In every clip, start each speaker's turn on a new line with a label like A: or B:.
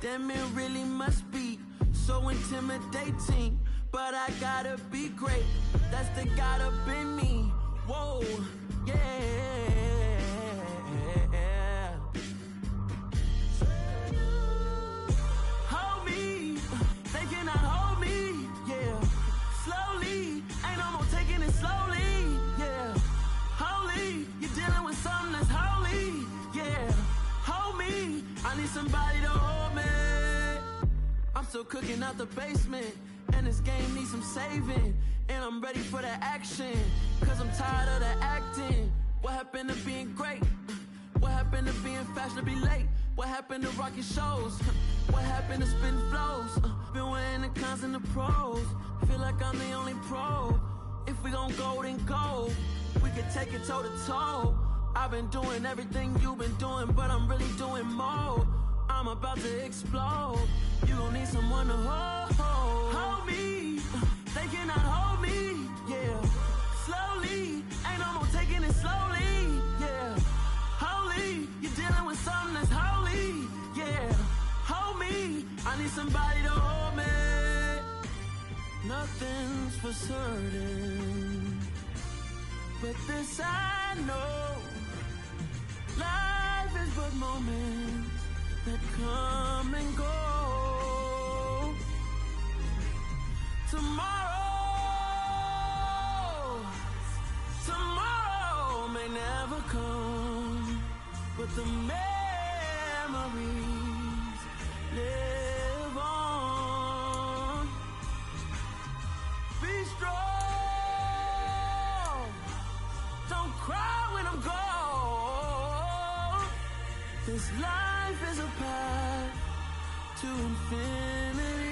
A: Damn, it really must be so intimidating. But I gotta be great, that's the God up in me. Whoa, yeah. Hold me, they cannot hold me, yeah. Slowly, ain't no more taking it slowly, yeah. Holy, you're dealing with something that's holy, yeah. Hold me, I need somebody to hold me. I'm still cooking out the basement, and this game needs some saving. And I'm ready for the action, cause I'm tired of the acting. What happened to being great? What happened to being fashionably late? What happened to rocking shows? What happened to spitting flows? Been weighing the cons and the pros. Feel like I'm the only pro. If we gon' go, then go. We can take it toe to toe. I've been doing everything you've been doing, but I'm really doing more. I'm about to explode. You gon' need someone to hold me. They cannot hold me, yeah. Slowly, ain't no more taking it slowly, yeah. Holy, you're dealing with something that's holy, yeah. Hold me, I need somebody to hold me. Nothing's for certain, but this I know. Life is but moments that come and go. Tomorrow may never come, but the memories live on. Be strong, don't cry when I'm gone. This life is a path to infinity.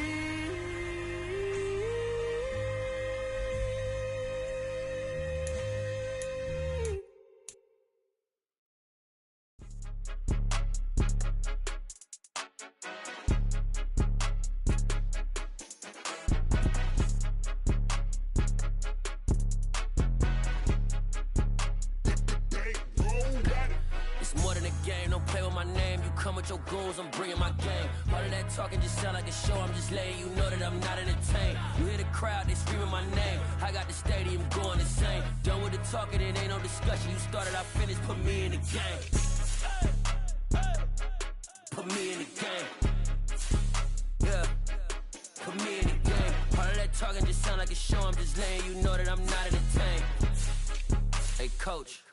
B: Your goons, I'm bringing my game. All of that talking just sound like a show. I'm just letting you know that I'm not entertained. You hear the crowd, they screaming my name. I got the stadium going insane. Done with the talking, it ain't no discussion. You started, I finished, put me in the game. Put me in the game. Yeah, put me in the game. All of that talking just sound like a show. I'm just letting you know that I'm not entertained. Hey, coach,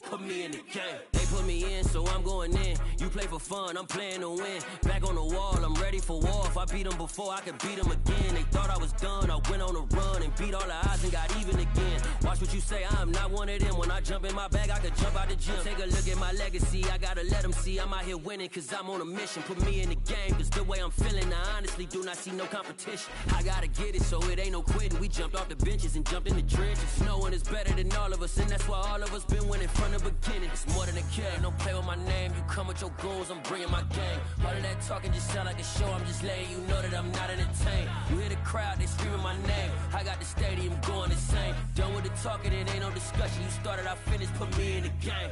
B: put me in the game. They put me in, so I'm going in. You play for fun, I'm playing to win. Back on the wall, I'm ready for war. If I beat them before, I could beat them again. They thought I was done, I went on a run and beat all the odds and got even again. Watch what you say, I'm not one of them. When I jump in my bag, I could jump out the gym. Take a look at my legacy, I gotta let them see I'm out here winning, cause I'm on a mission. Put me in the game, cause the way I'm feeling, I honestly do not see no competition. I gotta get it, so it ain't no quitting. We jumped off the benches and jumped in the trenches. No one is better than all of us, and that's why all of us been winning from the beginning. It's more than a game, don't play with my name. You come with your goons, I'm bringing my game. All of that talking just sound like a show. I'm just letting you know that I'm not entertained. You hear the crowd, they screaming my name. I got the stadium going insane. Done with the talking, it ain't no discussion. You started, I finished, put me in the game.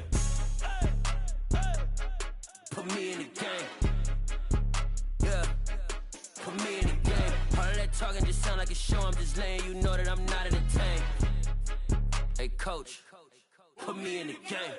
B: Put me in the game. Yeah, put me in the game. All of that talking just sound like a show. I'm just letting you know that I'm not entertained. Hey, coach, put me in the game.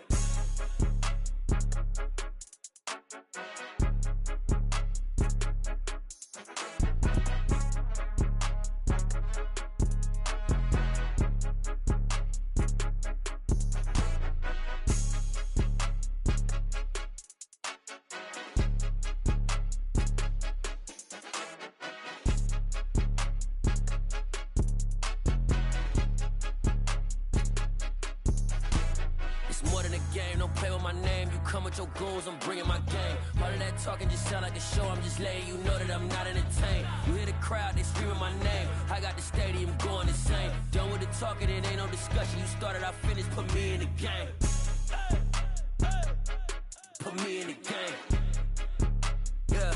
B: Your goals, I'm bringing my game. All of that talking just sound like a show. I'm just letting you know that I'm not entertained. You hear the crowd, they screaming my name. I got the stadium going insane. Done with the talking, it ain't no discussion. You started, I finished, put me in the game. Put me in the game. Yeah,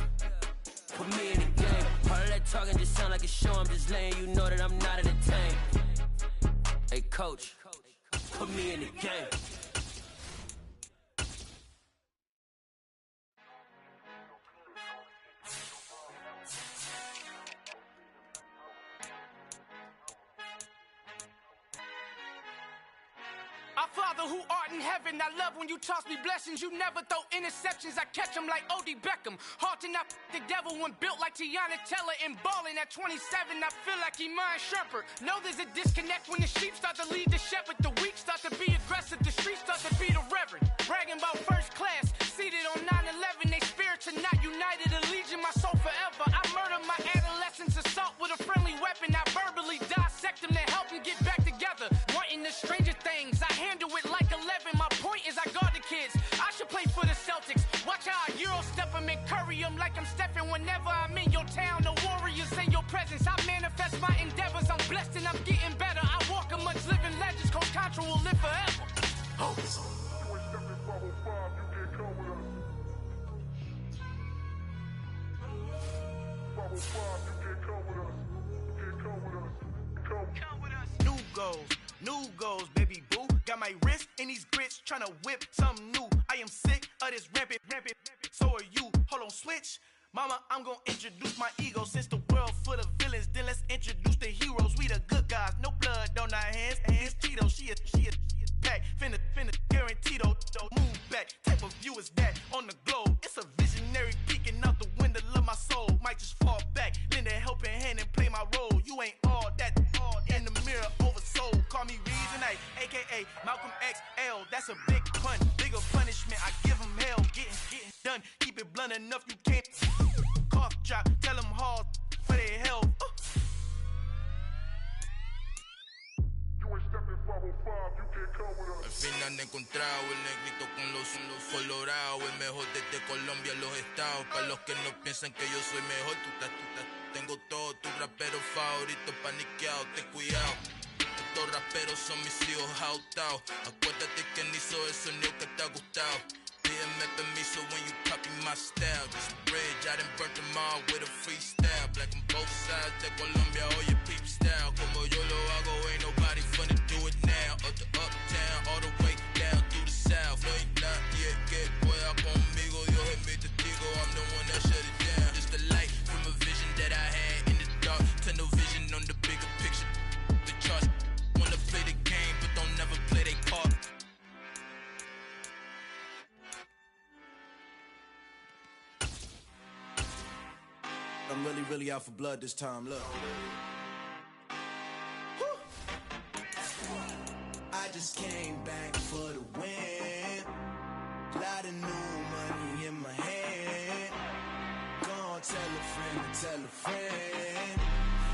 B: put me in the game. All of that talking just sound like a show. I'm just letting you know that I'm not entertained. Hey, coach, put me in the game.
C: Father who art in heaven, I love when you toss me blessings. You never throw interceptions, I catch them like O.D. Beckham. Hard to not the devil when built like Tiana Teller and balling at 27. I feel like he mine shepherd. Know there's a disconnect when the sheep start to lead the shepherd. The weak start to be aggressive, the streets start to be the reverend. Bragging about first class, seated on 9/11. They spirits are not united, a legion, my soul forever. I murdered my adolescence, assault with a friendly weapon. I verbally dissect them to help them get back together. Wanting the stranger things, I handle it like 11. My point is I guard the kids. I should play for the Celtics. Watch how I Euro step them and curry them like I'm stepping. Whenever I'm in your town, the warriors in your presence. I manifest my endeavors. I'm blessed and I'm getting better. I walk amongst living legends. Coach Contra will live forever.
D: You ain't stepping 505, you can't come with us. 505, you can't come with us. You can't come with us. Come with us.
E: New goals, baby boo. Got my wrist in these grits, tryna whip something new. I am sick of this rampant. So are you. Hold on, switch. Mama, I'm gonna introduce my ego. Since the world full of villains, then let's introduce the heroes. We the good guys, no blood on our hands. Hands Tito, she is back. Finna, guaranteed don't move back. Type of view is that on the globe. It's a visionary peeking out the window of my soul. Might just fall back, lend a helping hand and play my role. You ain't all that in the mirror oversold. Call me Reason A, aka Malcolm XL. That's a big pun, bigger punishment. I give him hell, getting done. Keep it blunt enough, you can't cough drop. Tell them hard for their health.
D: You ain't stepping 505, you can't come with us.
F: Al fin han encontrado el negrito con los colorados, el mejor desde Colombia, los estados. Para los que no piensan que yo soy mejor, tengo todos tus raperos favoritos paniqueados, ten cuidado. Estos raperos son mis hijos jautados. Acuérdate que ni hizo el sonido que te ha gustado. Pídeme permiso when you copy my style. This bridge, I done burnt them all with a freestyle. Black on both sides de Colombia, oye peep style. Como yo lo hago, ain't nobody finna do it now. Up to uptown, all the way down through the south. No hay nadie que pueda conmigo, Dios es mi testigo. I'm the one that shut it down. It's the light from a vision that I had in the dark. Tunnel vision on the bigger picture. The charts wanna play the game, but don't never play their part.
E: I'm really out for blood this time, look. Woo. I just came back for the win. Lot of new money in my hand. Gonna tell a friend.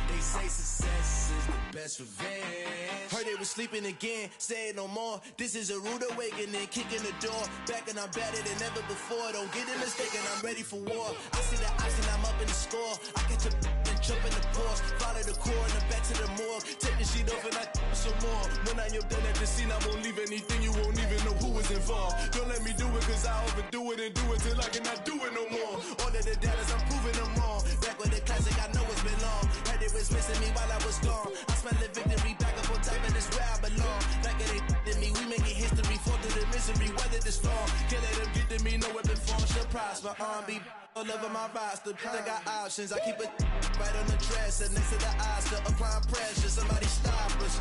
E: They say success is the best revenge. Heard they was sleeping again, say it no more. This is a rude awakening, kicking the door. Back and I'm better than ever before. Don't get it mistaken, I'm ready for war. I see the option, I'm up in the score. I catch a and jump in the Porsche. Follow the core and the back to the morgue. Take the sheet off and I some more. When I am done at the scene, I won't leave anything. You won't even know who was involved. Don't let me do it, cause I overdo it and do it till I cannot do it no more. All of the doubters, I'm proving them wrong. Back with the classic, I know it's been long. Heard it was missing me while I was gone. I smell the victory back up on top, and it's where I belong. Like it ain't to me, we making history. Fall through the misery, weather the storm. Can't let them get to me, no weapon form should prosper. R&B all over my roster. I got options, I keep it right on the dresser next to the Oscar. Applying pressure, somebody stop us.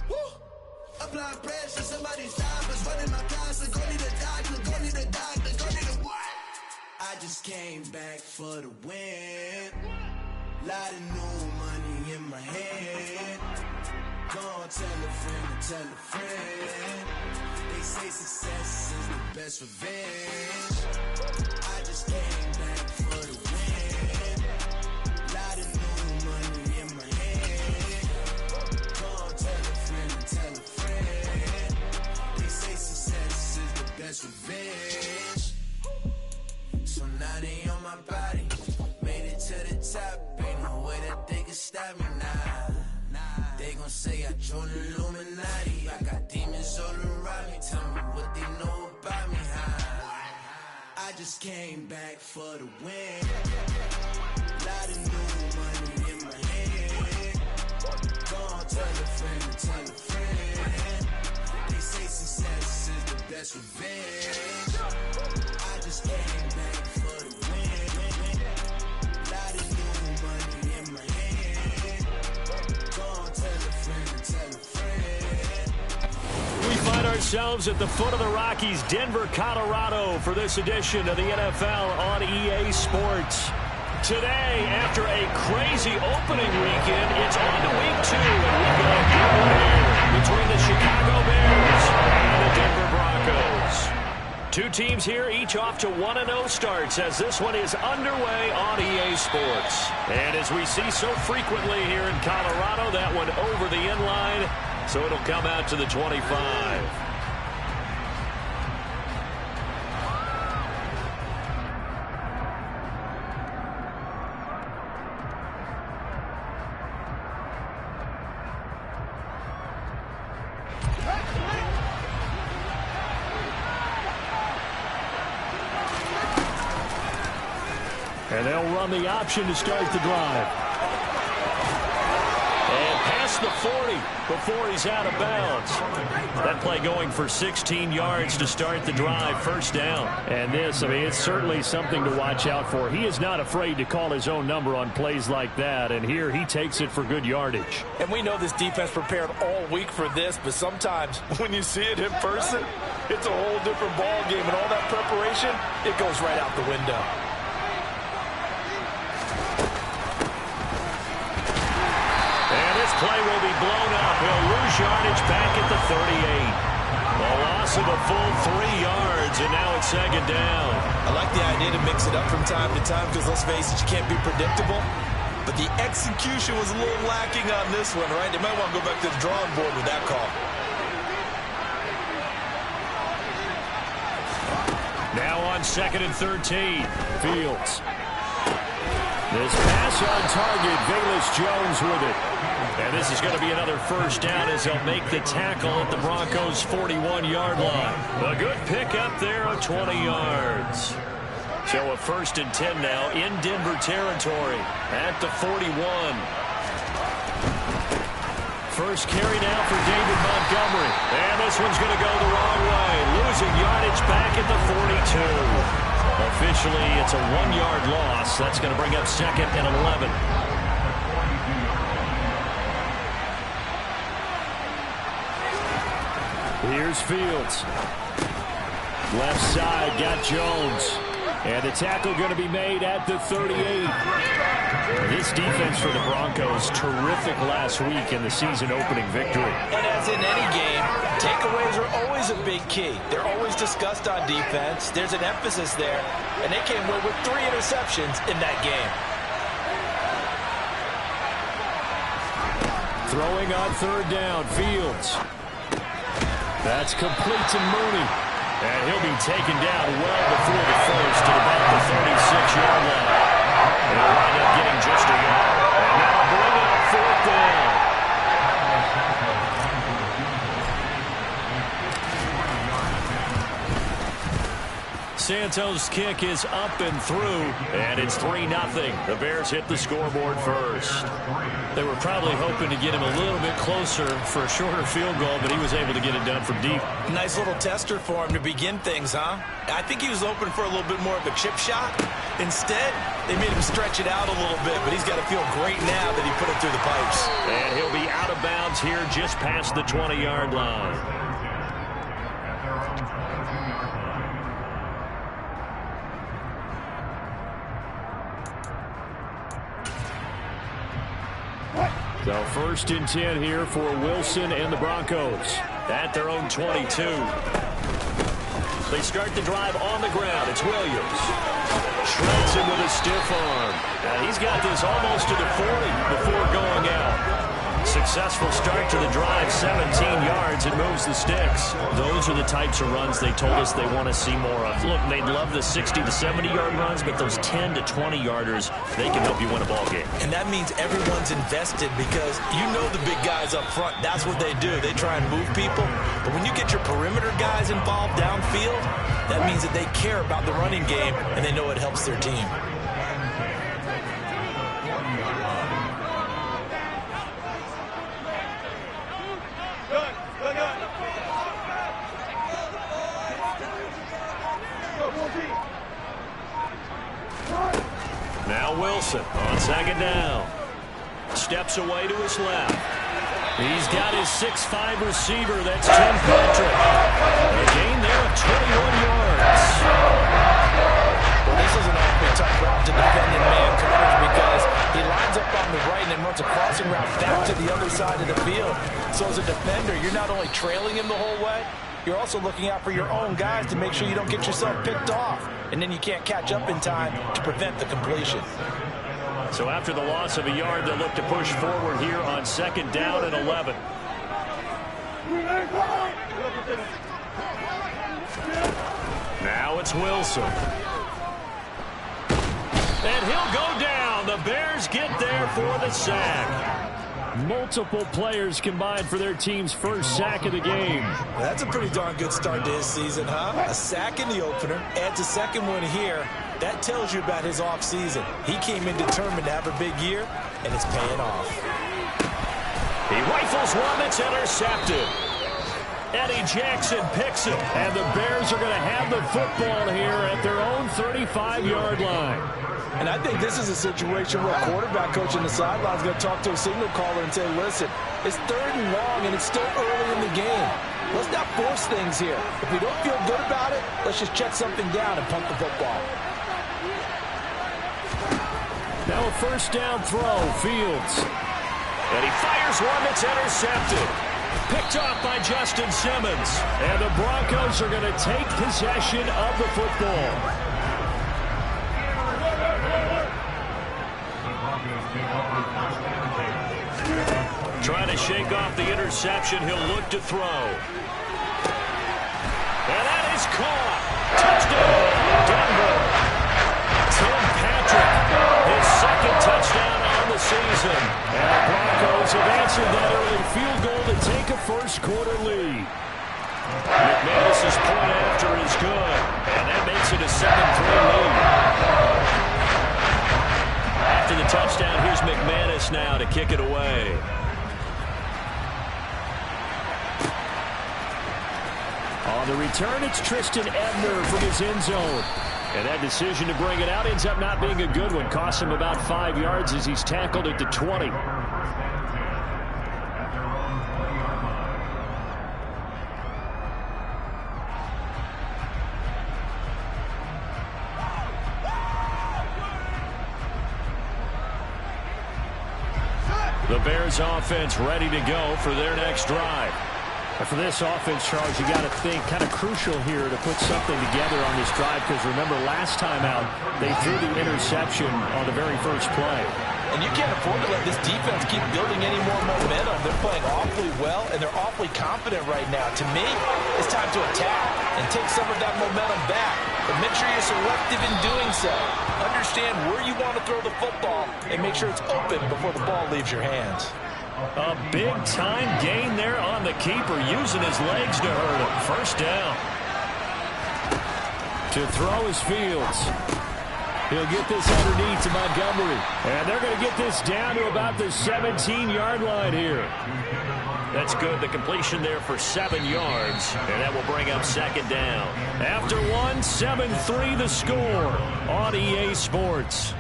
E: Woo! Applying pressure, somebody stop us. Running my closet, go need a doctor, go need a doctor, go need a what? I just came back for the win. Lot of new money in my hand. Gonna tell a friend. They say success is the best revenge. I just came back for the win. Lot of new money in my hand. Gonna tell a friend. They say success is the best revenge. So now they on my body. Made it to the top. Ain't no way that they can stop me now. They gon' say I joined the Illuminati. I got demons all around me. Tell me what they know about me, huh? I just came back for the win. Lot of new money in my hand. Gonna tell a friend. They say success is the best revenge. I just came back for the win. Lot of new money in my hand. Gonna tell a friend.
G: We find ourselves at the foot of the Rockies, Denver, Colorado, for this edition of the NFL on EA Sports. Today, after a crazy opening weekend, it's on to week 2, and we've got a good one here between the Chicago Bears and the Denver Broncos. Two teams here, each off to 1-0 starts as this one is underway on EA Sports. And as we see so frequently here in Colorado, that one over the inline, so it'll come out to the 25. And they'll run the option to start the drive. And past the 40 before he's out of bounds. That play going for 16 yards to start the drive, first down. And this, I mean, it's certainly something to watch out for. He is not afraid to call his own number on plays like that. And here he takes it for good yardage.
H: And we know this defense prepared all week for this, but sometimes when you see it in person, it's a whole different ball game. And all that preparation, it goes right out the window.
G: Play will be blown up. He'll lose yardage back at the 38. A loss of a full 3 yards, and now it's second down.
H: I like the idea to mix it up from time to time because, let's face it, you can't be predictable. But the execution was a little lacking on this one, right? They might want to go back to the drawing board with that call.
G: Now on 2nd and 13, Fields. This pass on target, Velus Jones with it. And this is going to be another first down as they'll make the tackle at the Broncos' 41-yard line. A good pickup there of 20 yards. So a 1st and 10 now in Denver territory at the 41. First carry now for David Montgomery. And this one's going to go the wrong way. Losing yardage back at the 42. Officially, it's a 1-yard loss. That's going to bring up 2nd and 11. Here's Fields. Left side, got Jones. And the tackle going to be made at the 38. This defense for the Broncos, terrific last week in the season-opening victory.
H: And as in any game, takeaways are always a big key. They're always discussed on defense. There's an emphasis there, and they came away with 3 interceptions in that game.
G: Throwing on 3rd down, Fields. That's complete to Mooney. And he'll be taken down well before the first at about the 36-yard line. And he'll wind up getting just a yard. And now bring up 4th down. Santos' kick is up and through, and it's 3-0. The Bears hit the scoreboard first. They were probably hoping to get him a little bit closer for a shorter field goal, but he was able to get it done from deep.
H: Nice little tester for him to begin things, huh? I think he was open for a little bit more of a chip shot. Instead, they made him stretch it out a little bit, but he's got to feel great now that he put it through the pipes.
G: And he'll be out of bounds here just past the 20-yard line. So 1st and 10 here for Wilson and the Broncos at their own 22. They start the drive on the ground. It's Williams. Shreds him with a stiff arm. And he's got this almost to the 40 before going out. Successful start to the drive, 17 yards. It moves the sticks. Those are the types of runs they told us they want to see more of. Look, they'd love the 60 to 70-yard runs, but those 10 to 20-yarders, they can help you win a ball game.
H: And that means everyone's invested because you know the big guys up front. That's what they do. They try and move people. But when you get your perimeter guys involved downfield, that means that they care about the running game and they know it helps their team.
G: Now Wilson on 2nd down. Steps away to his left. He's got his 6'5" receiver. That's Tim Patrick. A gain there of 21 yards.
H: Well, this is an awfully tough route to defend in man coverage because he lines up on the right and then runs a crossing route back to the other side of the field. So as a defender, you're not only trailing him the whole way, you're also looking out for your own guys to make sure you don't get yourself picked off. And then you can't catch up in time to prevent the completion.
G: So after the loss of a yard, they'll look to push forward here on 2nd down and 11. Now it's Wilson. And he'll go down. The Bears get there for the sack. Multiple players combined for their team's first sack of the game.
H: That's a pretty darn good start to his season, huh? A sack in the opener, adds a second one here. That tells you about his offseason. He came in determined to have a big year, and it's paying off.
G: He rifles one that's intercepted. Eddie Jackson picks it, and the Bears are going to have the football here at their own 35-yard line.
H: And I think this is a situation where a quarterback coach on the sideline is going to talk to a signal caller and say, listen, it's 3rd and long, and it's still early in the game. Let's not force things here. If we don't feel good about it, let's just check something down and punt the football.
G: Now a 1st down throw, Fields. And he fires one that's intercepted. Picked off by Justin Simmons. And the Broncos are going to take possession of the football. Trying to shake off the interception. He'll look to throw. And that is caught. Touchdown, Denver. Tim Patrick, his 2nd touchdown on the season. And the Broncos have answered that early field goal to take a first-quarter lead. McManus's point after is good, and that makes it a 7-3 lead. After the touchdown, here's McManus now to kick it away. On the return, it's Tristan Ebner from his end zone. And that decision to bring it out ends up not being a good one. Costs him about 5 yards as he's tackled at the 20. The Bears offense ready to go for their next drive. And for this offense, Charles, you got to think kind of crucial here to put something together on this drive because remember last time out they threw the interception on the very first play.
H: And you can't afford to let this defense keep building any more momentum. They're playing awfully well, and they're awfully confident right now. To me, it's time to attack and take some of that momentum back. But make sure you're selective in doing so. Understand where you want to throw the football and make sure it's open before the ball leaves your hands.
G: A big-time gain there on the keeper, using his legs to hurt him. First down. To throw is Fields. He'll get this underneath to Montgomery. And they're going to get this down to about the 17-yard line here. That's good. The completion there for 7 yards. And that will bring up 2nd down. After one, 7-3 the score on EA Sports.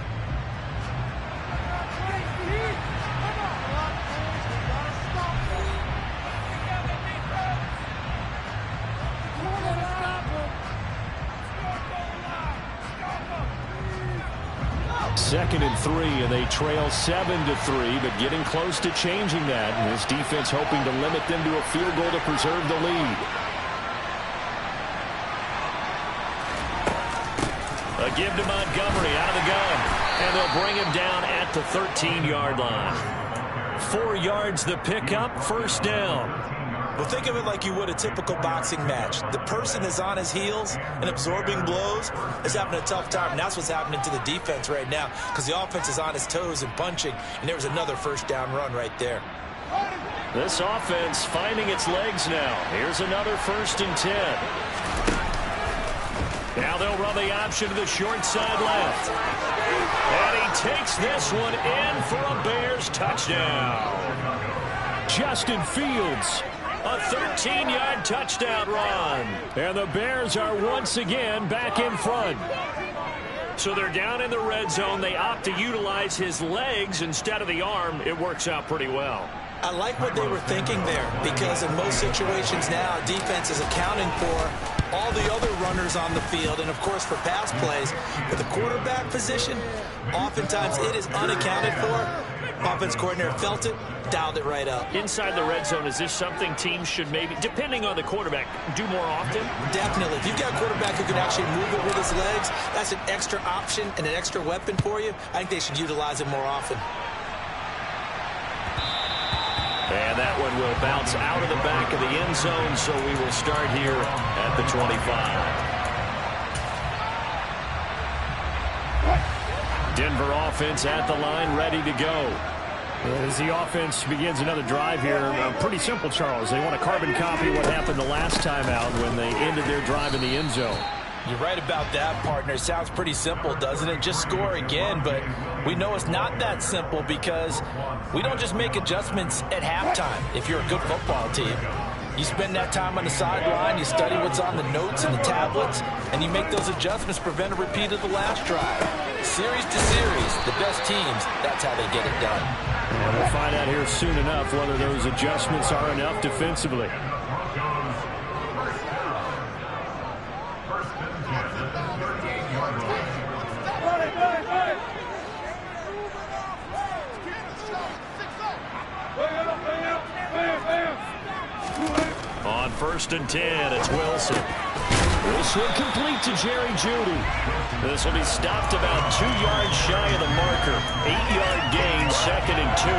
G: Second and 3, and they trail 7-3, but getting close to changing that. And this defense hoping to limit them to a field goal to preserve the lead. A give to Montgomery out of the gun, and they'll bring him down at the 13-yard line. 4 yards the pickup, first down.
H: Well, think of it like you would a typical boxing match. The person is on his heels and absorbing blows is having a tough time. And that's what's happening to the defense right now because the offense is on his toes and punching. And there was another first down run right there.
G: This offense finding its legs now. Here's another 1st and 10. Now they'll run the option to the short side left. And he takes this one in for a Bears touchdown. Justin Fields. A 13-yard touchdown run. And the Bears are once again back in front. So they're down in the red zone. They opt to utilize his legs instead of the arm. It works out pretty well.
H: I like what they were thinking there, because in most situations now, defense is accounting for all the other runners on the field, and of course for pass plays. But the quarterback position, oftentimes it is unaccounted for. Offense coordinator felt it, dialed it right up.
G: Inside the red zone, is this something teams should maybe, depending on the quarterback, do more often?
H: Definitely. If you've got a quarterback who can actually move it with his legs, that's an extra option and an extra weapon for you. I think they should utilize it more often.
G: And that one will bounce out of the back of the end zone, so we will start here at the 25. Denver offense at the line, ready to go. As the offense begins another drive here, pretty simple, Charles. They want to carbon copy what happened the last time out when they ended their drive in the end zone.
H: You're right about that, partner. It sounds pretty simple, doesn't it? Just score again, but we know it's not that simple because we don't just make adjustments at halftime if you're a good football team. You spend that time on the sideline, you study what's on the notes and the tablets, and you make those adjustments to prevent a repeat of the last drive. Series to series, the best teams, that's how they get it done.
G: And we'll find out here soon enough whether those adjustments are enough defensively. On 1st and 10, it's Wilson. Wilson complete to Jerry Jeudy. This will be stopped about 2 yards shy of the marker. 8-yard gain, 2nd and 2.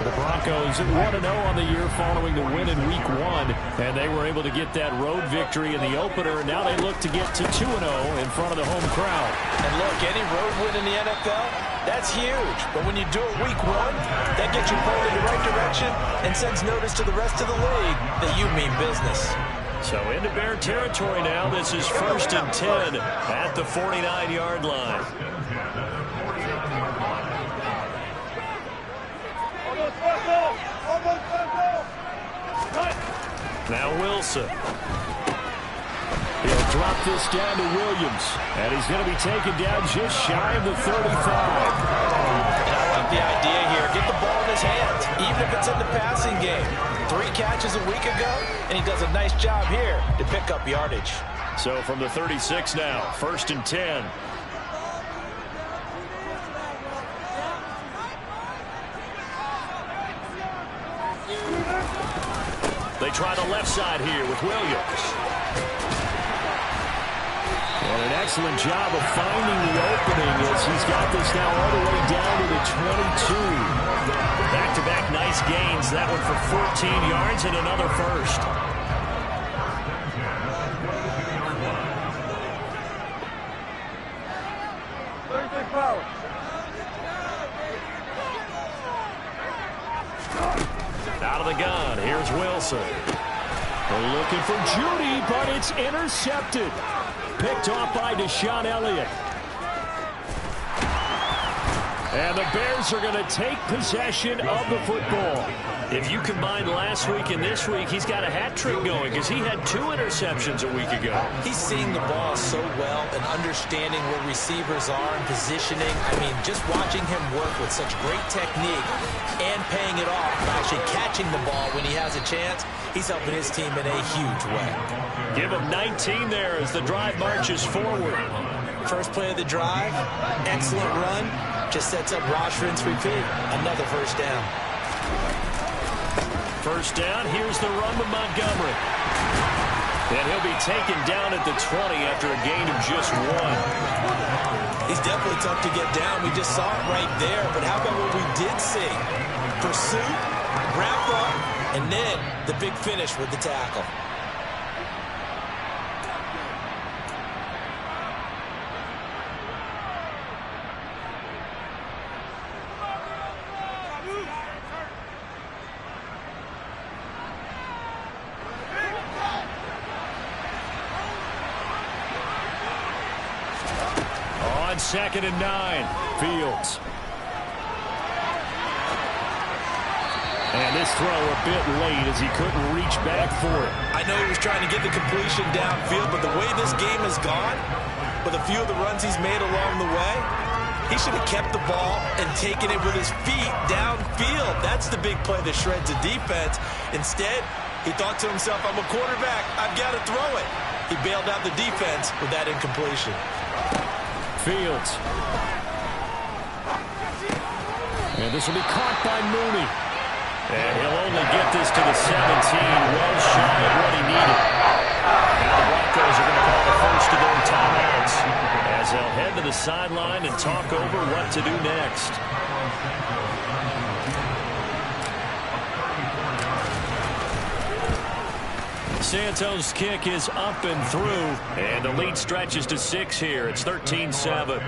G: The Broncos 1-0 on the year following the win in Week 1, and they were able to get that road victory in the opener, and now they look to get to 2-0 in front of the home crowd.
H: And look, any road win in the NFL, that's huge. But when you do it Week 1, that gets you pulled in the right direction and sends notice to the rest of the league that you mean business.
G: So into Bear territory now. This is 1st and 10 at the 49-yard line. Now Wilson. He'll drop this down to Williams, and he's going to be taken down just shy of the 35.
H: And I like the idea here. Get the ball in his hands, even if it's in the passing game. 3 catches a week ago, and he does a nice job here to pick up yardage.
G: So from the 36 now, 1st and 10. They try the left side here with Williams. And an excellent job of finding the opening as he's got this now all the way down to the 22. Back-to-back nice gains. That one for 14 yards and another first. Out of the gun, here's Wilson. They're looking for Jeudy, but it's intercepted. Picked off by Deshaun Elliott. And the Bears are going to take possession of the football. If you combine last week and this week, he's got a hat trick going because he had 2 interceptions a week ago.
H: He's seeing the ball so well and understanding where receivers are and positioning. I mean, just watching him work with such great technique and paying it off by actually catching the ball when he has a chance, he's helping his team in a huge way.
G: Give him 19 there as the drive marches forward.
H: First play of the drive, excellent run. Just sets up Rosh, rinse, repeat. Another first down.
G: First down, here's the run to Montgomery. And he'll be taken down at the 20 after a gain of just 1.
H: He's definitely tough to get down. We just saw it right there. But how about what we did see? Pursuit, wrap up, and then the big finish with the tackle.
G: On 2nd and 9, Fields. And this throw a bit late as he couldn't reach back for it.
H: I know he was trying to get the completion downfield, but the way this game has gone, with a few of the runs he's made along the way, He should have kept the ball and taken it with his feet downfield. That's the big play that shreds the defense. Instead, he thought to himself, I'm a quarterback. I've got to throw it. He bailed out the defense with that incompletion.
G: Fields. And this will be caught by Mooney. And he'll only get this to the 17, well shy of what he needed. Now the Broncos are going to call the first of their timeouts as they'll head to the sideline and talk over what to do next. Santos' kick is up and through, and the lead stretches to 6 here. It's 13-7.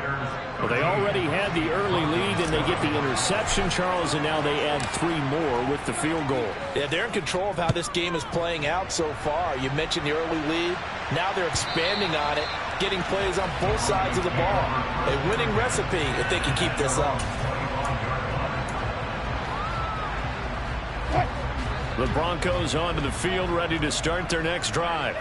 G: Well, they already had the early lead, and they get the interception, Charles, and now they add 3 more with the field goal.
H: Yeah, they're in control of how this game is playing out so far. You mentioned the early lead. Now they're expanding on it, getting plays on both sides of the ball. A winning recipe if they can keep this up.
G: The Broncos onto the field, ready to start their next drive.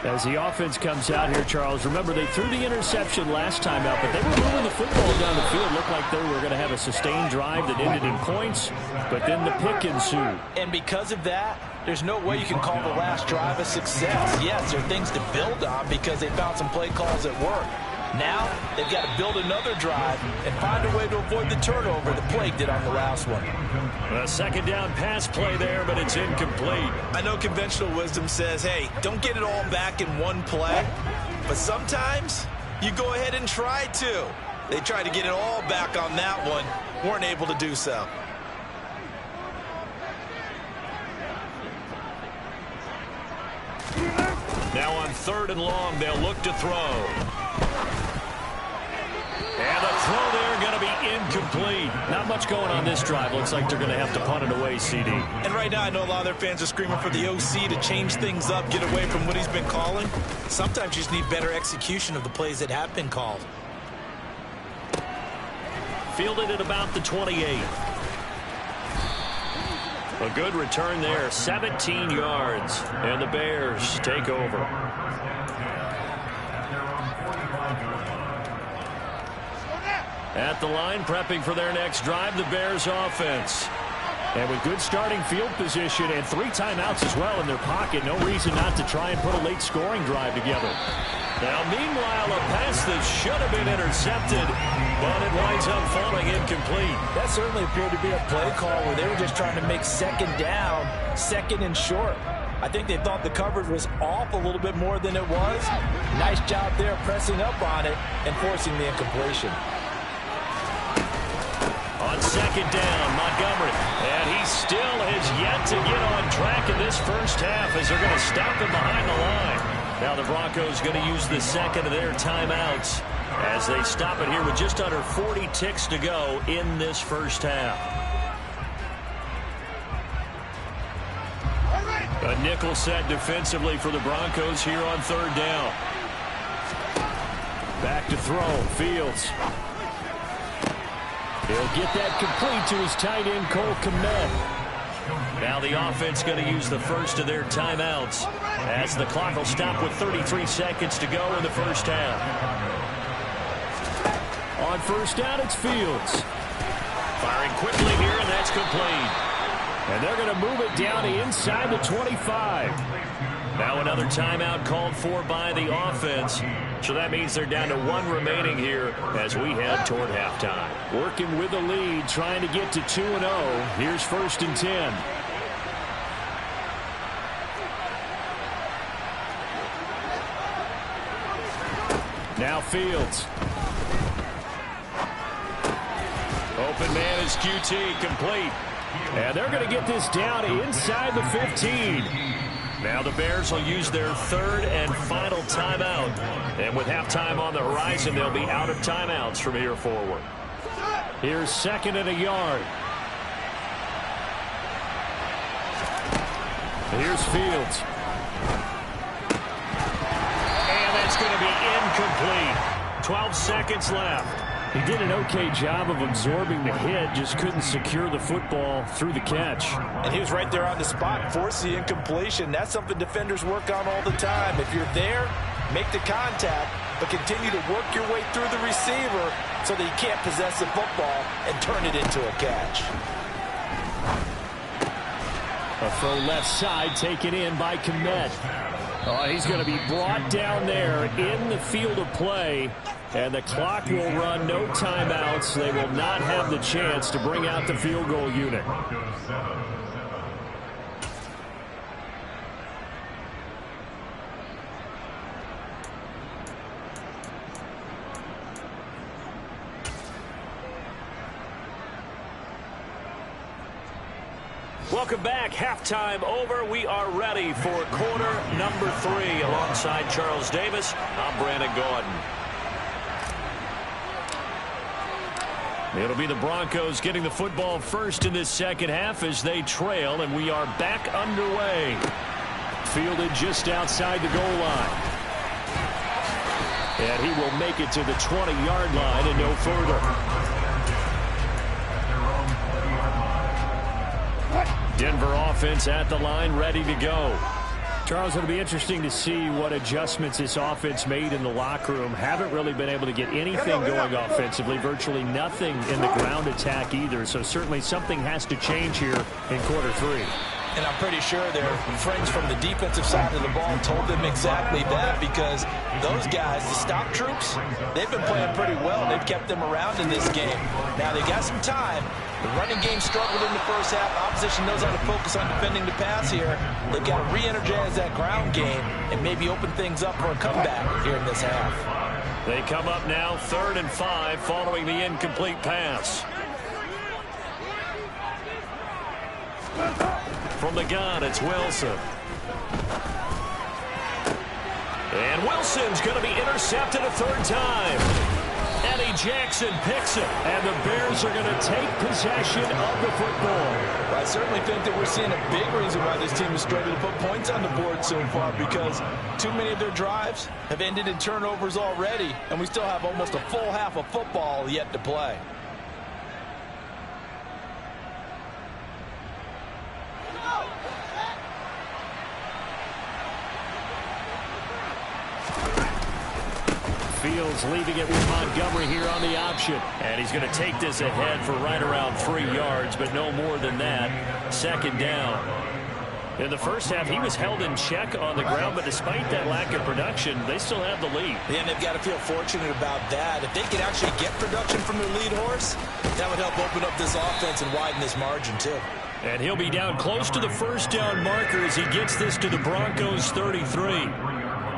G: As the offense comes out here, Charles, remember they threw the interception last time out, but they were moving the football down the field. Looked like they were going to have a sustained drive that ended in points, but then the pick ensued.
H: And because of that, there's no way you can call the last drive a success. Yes, there are things to build on because they found some play calls that work. Now, they've got to build another drive and find a way to avoid the turnover the Plague did on the last one.
G: A second down pass play there, but it's incomplete.
H: I know conventional wisdom says, hey, don't get it all back in one play. But sometimes you go ahead and try to. They tried to get it all back on that one. Weren't able to do so.
G: Now on 3rd and long, they'll look to throw. And the throw there going to be incomplete. Not much going on this drive. Looks like they're going to have to punt it away, CD.
H: And right now I know a lot of their fans are screaming for the OC to change things up, get away from what he's been calling. Sometimes you just need better execution of the plays that have been called.
G: Fielded at about the 28. A good return there, 17 yards. And the Bears take over. At the line, prepping for their next drive, the Bears offense. And with good starting field position and 3 timeouts as well in their pocket, no reason not to try and put a late scoring drive together. Now, meanwhile, a pass that should have been intercepted, but it winds up falling incomplete.
H: That certainly appeared to be a play call where they were just trying to make second down, second and short. I think they thought the coverage was off a little bit more than it was. Nice job there pressing up on it and forcing the incompletion.
G: On 2nd down, Montgomery. And he still has yet to get on track in this first half as they're going to stop him behind the line. Now the Broncos going to use the second of their timeouts as they stop it here with just under 40 ticks to go in this first half. A nickel set defensively for the Broncos here on 3rd down. Back to throw, Fields. He'll get that complete to his tight end, Cole Kmet. Now the offense going to use the first of their timeouts as the clock will stop with 33 seconds to go in the first half. On 1st down, it's Fields. Firing quickly here, and that's complete. And they're going to move it down to inside the 25. Now another timeout called for by the offense. So that means they're down to 1 remaining here as we head toward halftime. Working with the lead, trying to get to 2-0. Here's 1st and 10. Now Fields. Open man is QT, complete. And they're going to get this down inside the 15. Now the Bears will use their 3rd and final timeout. And with halftime on the horizon, they'll be out of timeouts from here forward. Here's 2nd and a yard. Here's Fields. And that's going to be incomplete. 12 seconds left. He did an okay job of absorbing the hit, just couldn't secure the football through the catch.
H: And he was right there on the spot, forced the incompletion. That's something defenders work on all the time. If you're there, make the contact, but continue to work your way through the receiver so that you can't possess the football and turn it into a catch.
G: A throw left side taken in by Kmet. Oh, he's going to be brought down there in the field of play. And the clock will run, no timeouts. They will not have the chance to bring out the field goal unit. Welcome back. Halftime over. We are ready for quarter number 3. Alongside Charles Davis, I'm Brandon Gordon. It'll be the Broncos getting the football first in this second half as they trail, and we are back underway. Fielded just outside the goal line. And he will make it to the 20-yard line and no further. Denver offense at the line, ready to go. Charles, it'll be interesting to see what adjustments this offense made in the locker room. Haven't really been able to get anything going offensively, virtually nothing in the ground attack either. So certainly something has to change here in quarter 3.
H: And I'm pretty sure their friends from the defensive side of the ball told them exactly that, because those guys, the stop troops, they've been playing pretty well. They've kept them around in this game. Now they got some time. The running game struggled in the first half. Opposition knows how to focus on defending the pass here. They've got to re-energize that ground game and maybe open things up for a comeback here in this half.
G: They come up now 3rd and 5 following the incomplete pass. From the gun, it's Wilson. And Wilson's going to be intercepted a 3rd time. Eddie Jackson picks it, and the Bears are going to take possession of the football.
H: I certainly think that we're seeing a big reason why this team is struggling to put points on the board so far, because too many of their drives have ended in turnovers already, and we still have almost a full half of football yet to play.
G: Fields leaving it with Montgomery here on the option. And he's going to take this ahead for right around 3 yards, but no more than that. 2nd down. In the first half, he was held in check on the ground, but despite that lack of production, they still have the lead.
H: Yeah, and they've got to feel fortunate about that. If they could actually get production from their lead horse, that would help open up this offense and widen this margin, too.
G: And he'll be down close to the 1st down marker as he gets this to the Broncos 33.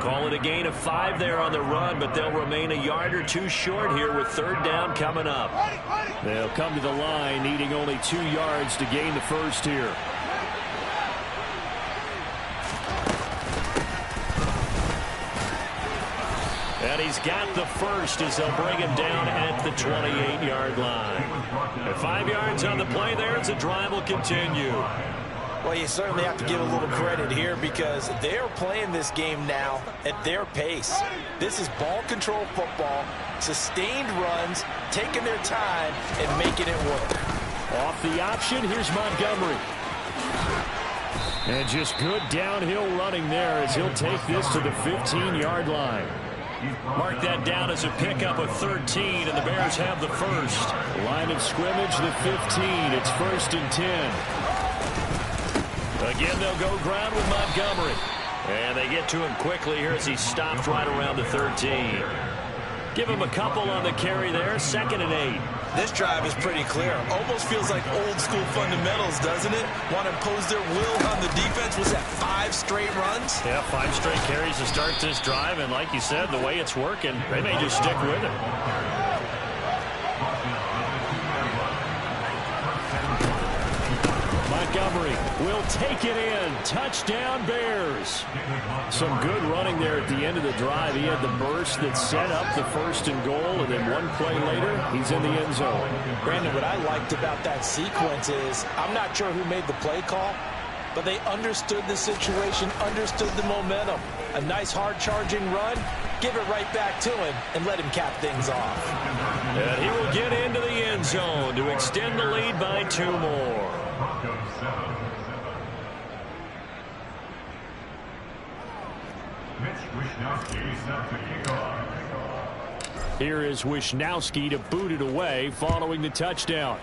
G: Call it a gain of 5 there on the run, but they'll remain a yard or 2 short here with 3rd down coming up. They'll come to the line needing only 2 yards to gain the first here. And he's got the first as they'll bring him down at the 28-yard line. And 5 yards on the play there as the drive will continue.
H: Well, you certainly have to give a little credit here because they're playing this game now at their pace. This is ball control football, sustained runs, taking their time and making it work.
G: Off the option, here's Montgomery. And just good downhill running there as he'll take this to the 15-yard line. Mark that down as a pickup of 13, and the Bears have the first. Line of scrimmage, the 15. It's 1st and 10. Again, they'll go ground with Montgomery. And they get to him quickly here as he stopped right around the 13. Give him a couple on the carry there. 2nd and 8.
H: This drive is pretty clear. Almost feels like old school fundamentals, doesn't it? Want to impose their will on the defense. Was that 5 straight runs?
G: Yeah, 5 straight carries to start this drive. And like you said, the way it's working, they may just stick with it. Montgomery will take it in. Touchdown, Bears. Some good running there at the end of the drive. He had the burst that set up the 1st and goal, and then one play later, he's in the end zone.
H: Brandon, what I liked about that sequence is I'm not sure who made the play call, but they understood the situation, understood the momentum. A nice hard-charging run, give it right back to him, and let him cap things off.
G: And he will get into the end zone to extend the lead by 2 more. Here is Wisnowski to boot it away following the touchdown.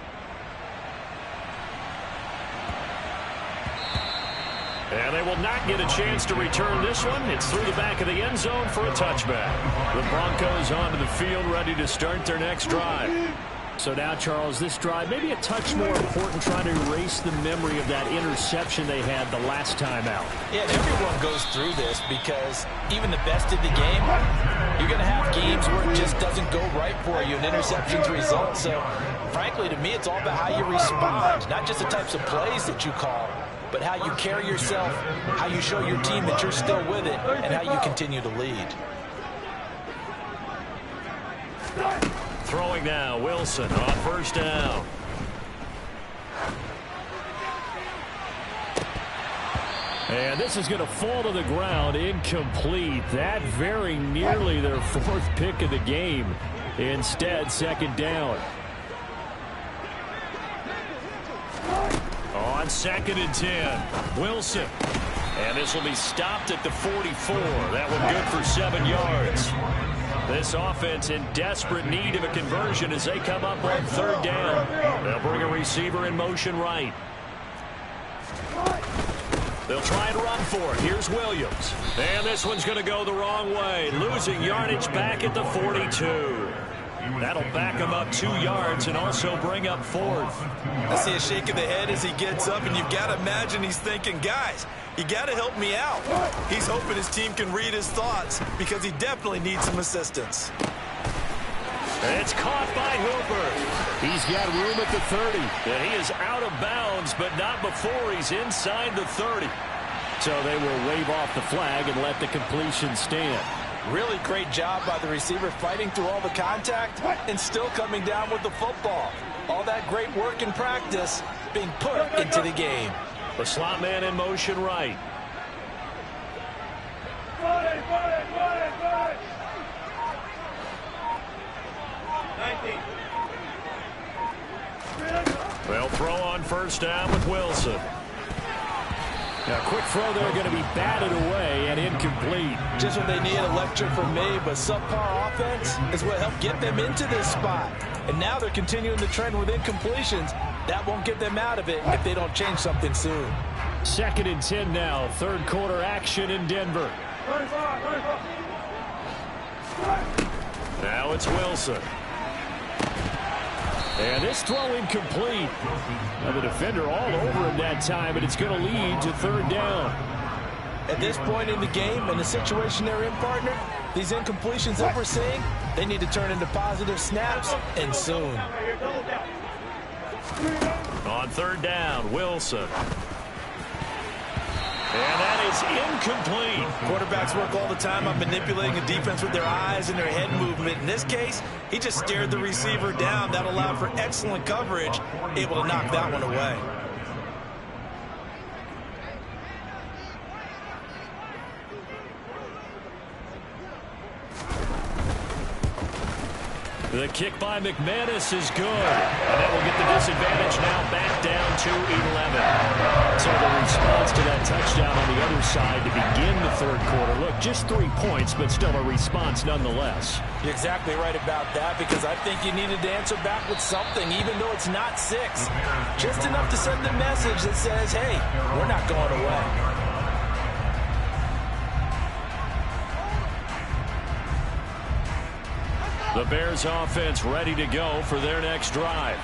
G: And they will not get a chance to return this one. It's through the back of the end zone for a touchback. The Broncos onto the field, ready to start their next drive. So now, Charles, this drive may be a touch more important, trying to erase the memory of that interception they had the last time out.
H: Yeah, everyone goes through this because even the best in the game, you're going to have games where it just doesn't go right for you, and interceptions result. So, frankly, to me, it's all about how you respond, not just the types of plays that you call, but how you carry yourself, how you show your team that you're still with it, and how you continue to lead.
G: Throwing now, Wilson on first down. And this is going to fall to the ground, incomplete. That very nearly their fourth pick of the game. Instead, second down. On 2nd and 10, Wilson. And this will be stopped at the 44. That one good for 7 yards. This offense in desperate need of a conversion as they come up on 3rd down. They'll bring a receiver in motion right. They'll try and run for it. Here's Williams. And this one's going to go the wrong way. Losing yardage back at the 42. That'll back him up 2 yards and also bring up 4th.
H: I see a shake of the head as he gets up, and you've got to imagine he's thinking, guys, you got to help me out. He's hoping his team can read his thoughts because he definitely needs some assistance.
G: It's caught by Hooper. He's got room at the 30. And he is out of bounds, but not before he's inside the 30. So they will wave off the flag and let the completion stand.
H: Really great job by the receiver fighting through all the contact and still coming down with the football. All that great work in practice being put into the game.
G: The slot man in motion right. They'll throw on first down with Wilson. Now, quick throw there, going to be batted away and incomplete.
H: Just what they need, a lecture from me, but subpar offense is what helped get them into this spot. And now they're continuing the trend with incompletions. That won't get them out of it if they don't change something soon.
G: 2nd and 10 now, 3rd quarter action in Denver. Now it's Wilson. And this throw incomplete. Now the defender all over him that time, but it's going to lead to 3rd down.
H: At this point in the game and the situation they're in, partner, these incompletions that we're seeing, they need to turn into positive snaps, and soon.
G: On 3rd down, Wilson. And that is incomplete.
H: Quarterbacks work all the time on manipulating a defense with their eyes and their head movement. In this case, he just stared the receiver down. That allowed for excellent coverage, able to knock that one away.
G: The kick by McManus is good. And that will get the disadvantage now back down to 11. So the response to that touchdown on the other side to begin the 3rd quarter. Look, just 3 points, but still a response nonetheless.
H: You're exactly right about that, because I think you needed to answer back with something, even though it's not 6. Just enough to send the message that says, hey, we're not going away.
G: The Bears offense ready to go for their next drive.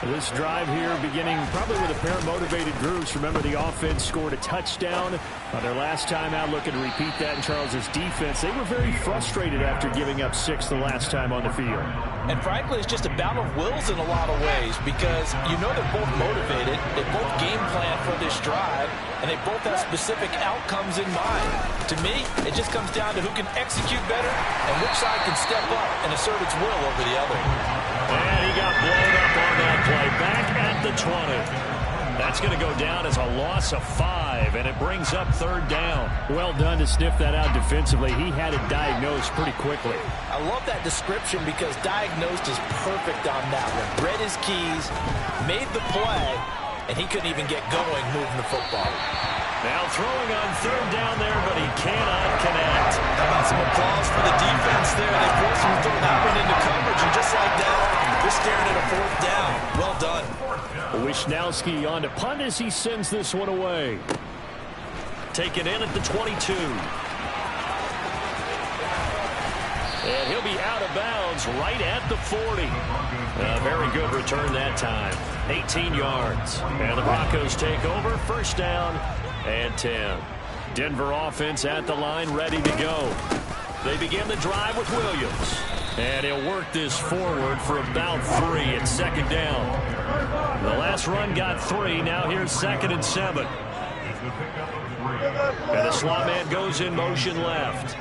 G: This drive here beginning probably with a pair of motivated groups. Remember, the offense scored a touchdown on their last time out. Looking to repeat that in Charles's defense. They were very frustrated after giving up 6 the last time on the field.
H: And frankly, it's just a battle of wills in a lot of ways, because you know they're both motivated. They both game plan for this drive, and they both have specific outcomes in mind. To me, it just comes down to who can execute better and which side can step up and assert its will over the other.
G: And he got blown up on that play. Back at the 20. That's going to go down as a loss of 5, and it brings up 3rd down. Well done to sniff that out defensively. He had it diagnosed pretty quickly.
H: I love that description, because diagnosed is perfect on that one. Read his keys, made the play, and he couldn't even get going moving the football.
G: Now throwing on third down there, but he cannot connect.
H: How about some applause for the defense there? They forced him to throw that one into coverage, and just like that, they're staring at a fourth down. Well done.
G: Wisnowski on to punt as he sends this one away. Taken in at the 22. And he'll be out of bounds right at the 40. A very good return that time. 18 yards. And the Broncos take over. First down and 10. Denver offense at the line, ready to go. They begin the drive with Williams. And he'll work this forward for about 3 at second down. The last run got 3. Now here's 2nd and 7. And the slot man goes in motion left.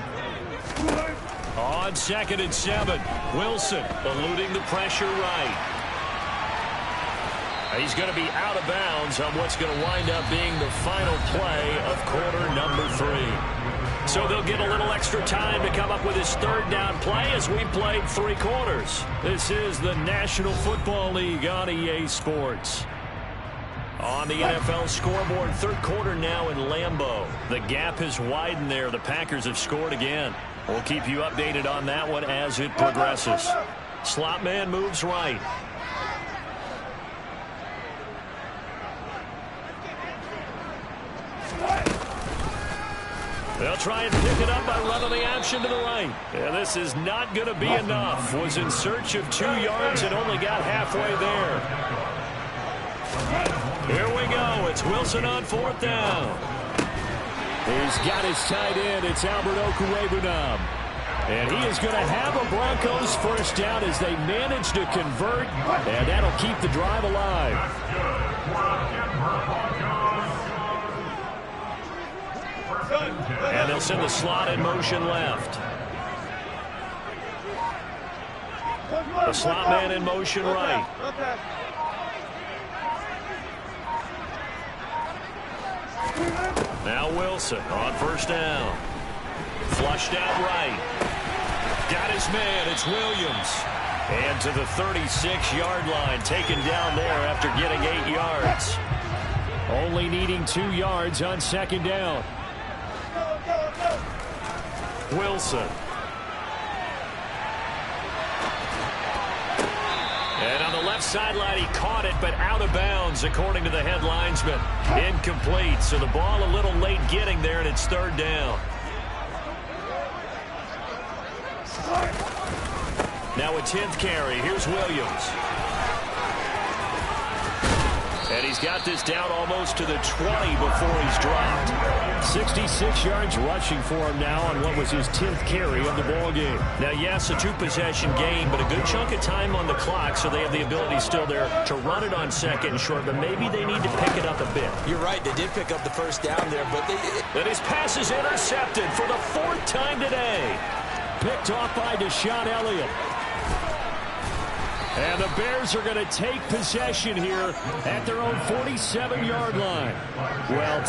G: On 2nd and 7, Wilson eluding the pressure right. He's going to be out of bounds on what's going to wind up being the final play of quarter number 3. So they'll get a little extra time to come up with his third down play as we played 3 quarters. This is the National Football League on EA Sports. On the NFL scoreboard, third quarter now in Lambeau. The gap has widened there. The Packers have scored again. We'll keep you updated on that one as it progresses. Slot man moves right. They'll try and pick it up by running the option to the right. Yeah, this is not going to be enough. Was in search of 2 yards and only got halfway there. Here we go. It's Wilson on 4th down. He's got his tight end. It's Albert Okwuegbunam. And he is going to have a Broncos first down as they manage to convert. And that'll keep the drive alive. And they'll send the slot in motion left. The slot man in motion right. Now Wilson on first down. Flushed out right. Got his man. It's Williams. And to the 36-yard line. Taken down there after getting 8 yards. Only needing 2 yards on second down. Wilson. And on the left sideline, he caught it, but out of bounds, according to the head linesman. Incomplete, so the ball a little late getting there, and it's third down. Now a 10th carry. Here's Williams. And he's got this down almost to the 20 before he's dropped. 66 yards rushing for him now on what was his 10th carry of the ball game. Now, yes, a 2-possession game, but a good chunk of time on the clock, so they have the ability still there to run it on second and short, but maybe they need to pick it up a bit.
H: You're right. They did pick up the first down there, but
G: And his pass is intercepted for the 4th time today. Picked off by Deshaun Elliott. And the Bears are going to take possession here at their own 47-yard line. Well,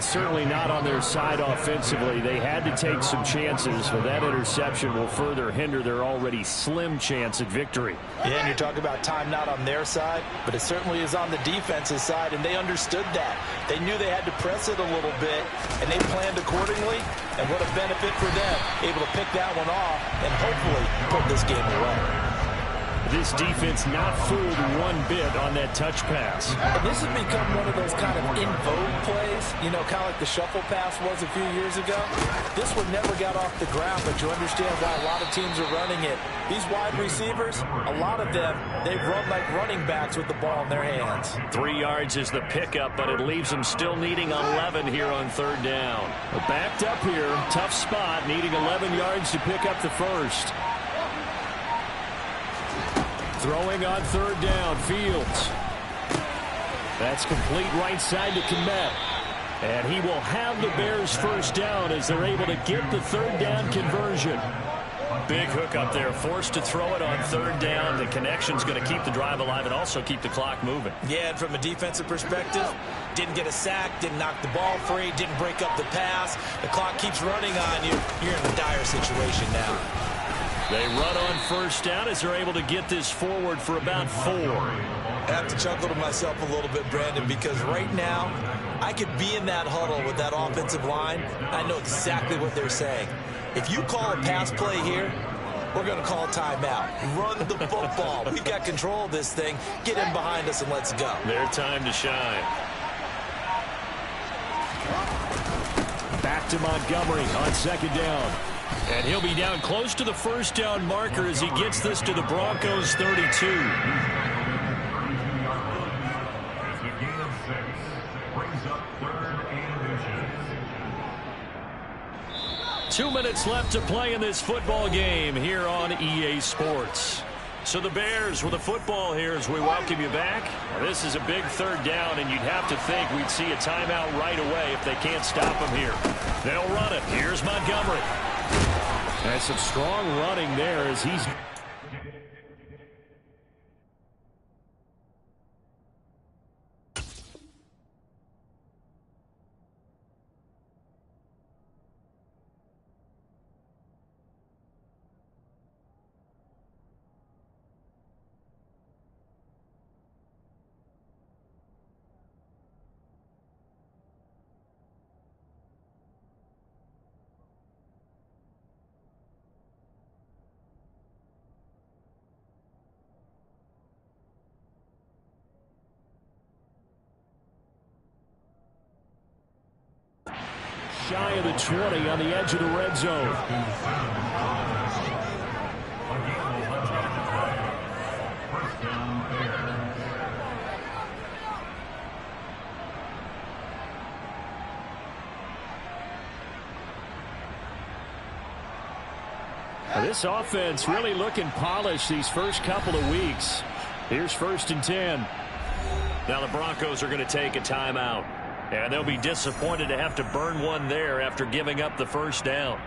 G: certainly not on their side offensively. They had to take some chances, but that interception will further hinder their already slim chance at victory.
H: Yeah, and you're talking about time not on their side, but it certainly is on the defensive side, and they understood that. They knew they had to press it a little bit, and they planned accordingly, and what a benefit for them, able to pick that one off and hopefully put this game away.
G: This defense not fooled one bit on that touch pass.
H: And this has become one of those kind of in vogue plays, kind of like the shuffle pass was a few years ago. This one never got off the ground, but you understand why a lot of teams are running it. These wide receivers, a lot of them, they run like running backs with the ball in their hands.
G: 3 yards is the pickup, but it leaves them still needing 11 here on third down. Backed up here, tough spot, needing 11 yards to pick up the first. Throwing on third down, Fields. That's complete right side to Kmet. And he will have the Bears first down as they're able to get the third down conversion. Big hook up there, forced to throw it on third down. The connection's going to keep the drive alive and also keep the clock moving.
H: Yeah, and from a defensive perspective, didn't get a sack, didn't knock the ball free, didn't break up the pass. The clock keeps running on you. You're in a dire situation now.
G: They run on first down as they're able to get this forward for about 4.
H: I have to chuckle to myself a little bit, Brandon, because right now I could be in that huddle with that offensive line. I know exactly what they're saying. If you call a pass play here, we're going to call timeout. Run the football. We've got control of this thing. Get in behind us and let's go.
G: Their time to shine. Back to Montgomery on second down. And he'll be down close to the first down marker as he gets this to the Broncos 32. 2 minutes left to play in this football game here on EA Sports. So the Bears with the football here as we welcome you back. This is a big third down, and you'd have to think we'd see a timeout right away if they can't stop him here. They'll run it. Here's Montgomery. And some strong running there as he's... Shy of the 20 on the edge of the red zone. This offense really looking polished these first couple of weeks. Here's 1st and 10. Now the Broncos are going to take a timeout. And they'll be disappointed to have to burn one there after giving up the first down.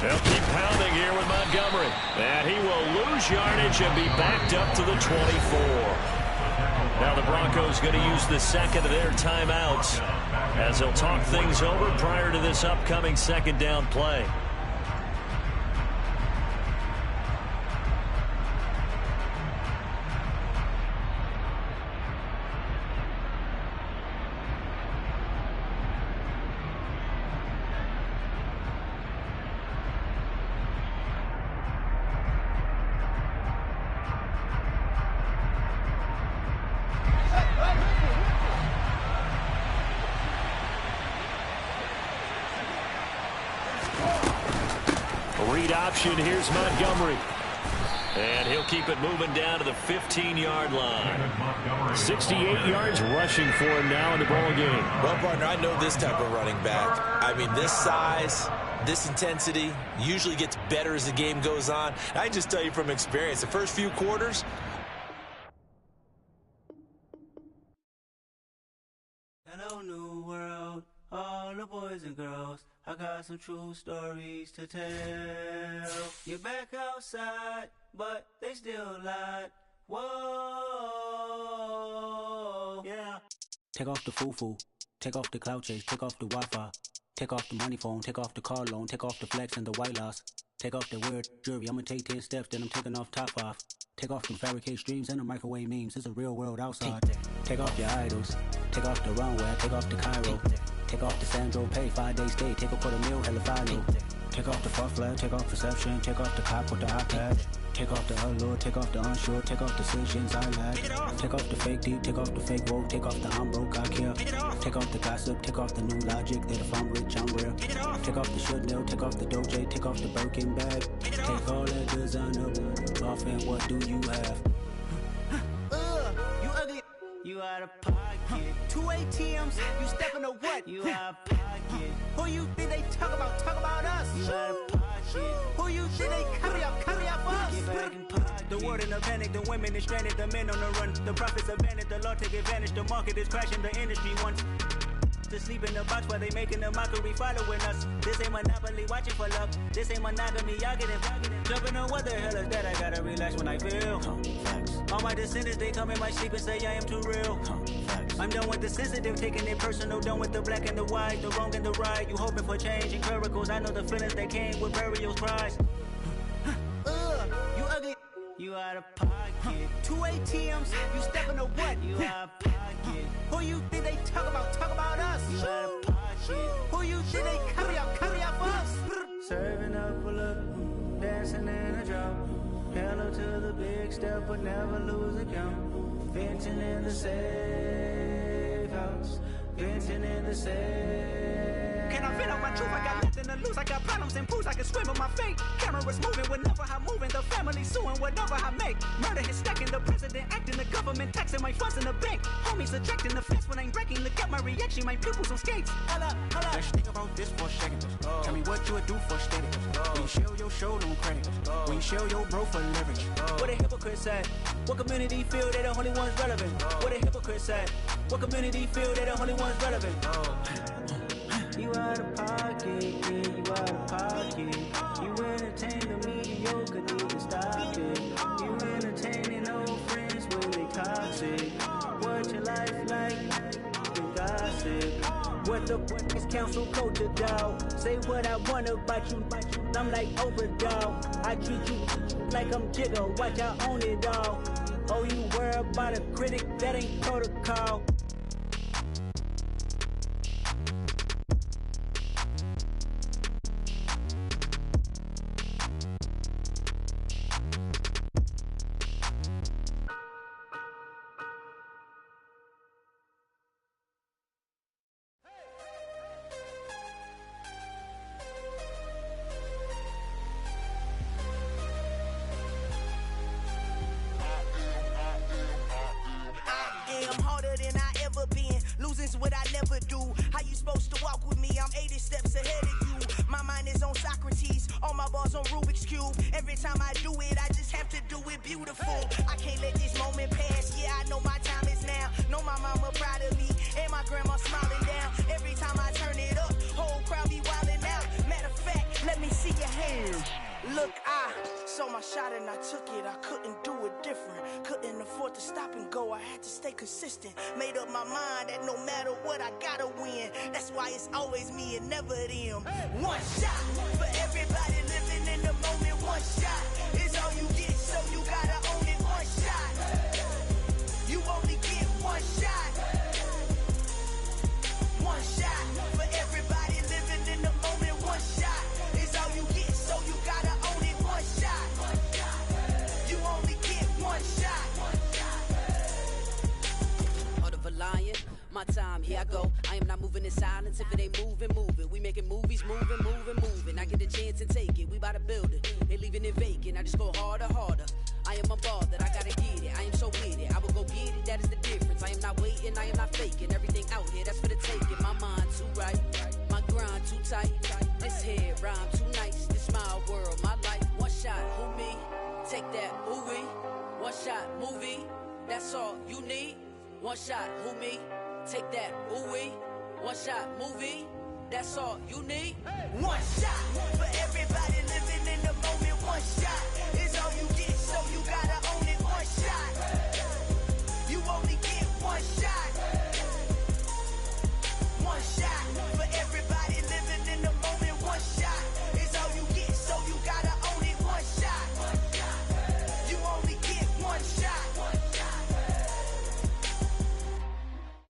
G: They'll keep pounding here with Montgomery. And he will lose yardage and be backed up to the 24. Now the Broncos going to use the second of their timeouts as they'll talk things over prior to this upcoming second down play. Read option. Here's Montgomery. And he'll keep it moving down to the 15-yard line. 68 yards rushing for him now in the ball game.
H: Well, partner, I know this type of running back. I mean, this size, this intensity usually gets better as the game goes on. I just tell you from experience, the first few quarters.
I: Hello, new world, all the boys and girls. I got some true stories to tell. You're back outside, but they still lied. Whoa, yeah. Take off the foo-foo, take off the cloud chase, take off the Wi-Fi, take off the money phone, take off the car loan, take off the flex and the white loss. Take off the weird jewelry, I'ma take 10 steps, then I'm taking off top off. Take off the fabricate streams and the microwave memes, it's a real world outside. Take off your idols, take off the runway, take off the Cairo. Take off the Sandro Pay, 5-day stay, take a quarter meal, hella final. Take off the fuck flag, take off perception, take off the cop with the iPad. Take off the allure, take off the unsure, take off decisions I lag. Take off the fake deep, take off the fake woke, take off the I'm broke, I care. Take off the gossip, take off the new logic, that if I'm rich, I'm real. Take off the should know, take off the Doja, take off the Birkin bag. Take all that designer off and what do you have? You ugly. You out of pocket.
J: 2 ATMs, you stepping to what?
I: You out of pocket.
J: Who you think they talk about? Talk about us.
I: You out of pocket.
J: Who you think they carry up us?
I: Get back in pocket.
J: The world in a panic, the women is stranded, the men on the run. The profits abandoned, the law take advantage. The market is crashing, the industry wants to sleep in the box while they making a mockery following us. This ain't Monopoly, watching for luck. This ain't monogamy, y'all get it. Jumping on what the hell is that? I gotta relax when I feel. All my descendants, they come in my sleep and say I am too real. I'm done with the sensitive, taking it personal. Done with the black and the white, the wrong and the right. You hoping for change and miracles. I know the feelings that came with burial cries. You ugly.
I: You out of pocket.
J: 2 ATMs, you stepping to what?
I: You out of pocket.
J: Who you think they talk about? Talk about us.
I: You out of pocket.
J: Who you think they carry up for us?
I: Serving up, pull up, dancing in a drop. Hello to the big step, but never lose a count. Venting in the safe house. Venting in the safe.
J: Can I vent out my truth? I got nothing to lose. I got problems and pools. I can swim with my fate. Cameras moving whenever I'm moving. The family suing whatever I make. Murder is stacking. The president acting. The government taxing my funds in the bank. Homies subtracting the fence when I'm breaking. Look at my reaction. My pupils on skates. Hold up.
K: Let's think about this for a second. Tell me what you would do for steady. When you show your show no credit. When you show your bro for leverage.
J: What a hypocrite said. What community feel they the only ones relevant? What a hypocrite said. What community feel they the only ones relevant?
I: You out of pocket, yeah, you out of pocket. You entertain the mediocre, need to stop it. You entertaining old friends when they toxic. What your life like? You gossip.
J: What the fuck is council culture, dawg? Say what I want about you, I'm like overdog. I treat you like I'm Jigga, watch I own it all. Oh, you worry about a critic, that ain't protocol.
L: Losing's what I never do. How you supposed to walk with me? I'm 80 steps ahead of you. My mind is on Socrates, all my bars on Rubik's Cube. Every time I do it, I just have to do it beautiful. I can't let this moment pass. Yeah, I know my time is now. Know my mama proud of me, and my grandma smiling down. Every time I turn it up, whole crowd be wildin' out. Matter of fact, let me see your hands. Look, I saw my shot and I took it. I couldn't do it different. Couldn't afford to stop and go. I had to stay consistent. Made up my mind that no matter what, I gotta win. That's why it's always me and never them. One shot for everybody living in the moment. One shot is all you get, so you gotta own it. One shot. You only get one shot. One shot for everybody living in the moment. One shot is all you get, so you gotta own it. One shot. You only get one shot.
B: Heart of a lion, my time, here I go. I am not moving in silence. If it ain't moving, move it. We making movies, moving. I get a chance and take it. We bout to build it. Ain't leaving it vacant. I just go harder. I am a ball that I gotta get it. I am so with it. I will go get it. That is the difference. I am not waiting. I am not faking. Everything out here, that's for the taking. My mind too right. My grind too tight. This head rhyme too nice. This my world, my life. One shot, who me? Take that, ooh wee. One shot, movie. That's all you need. One shot, who me? Take that, ooh wee. One shot, movie. That's all you need.
L: One shot for everybody living in the moment. One shot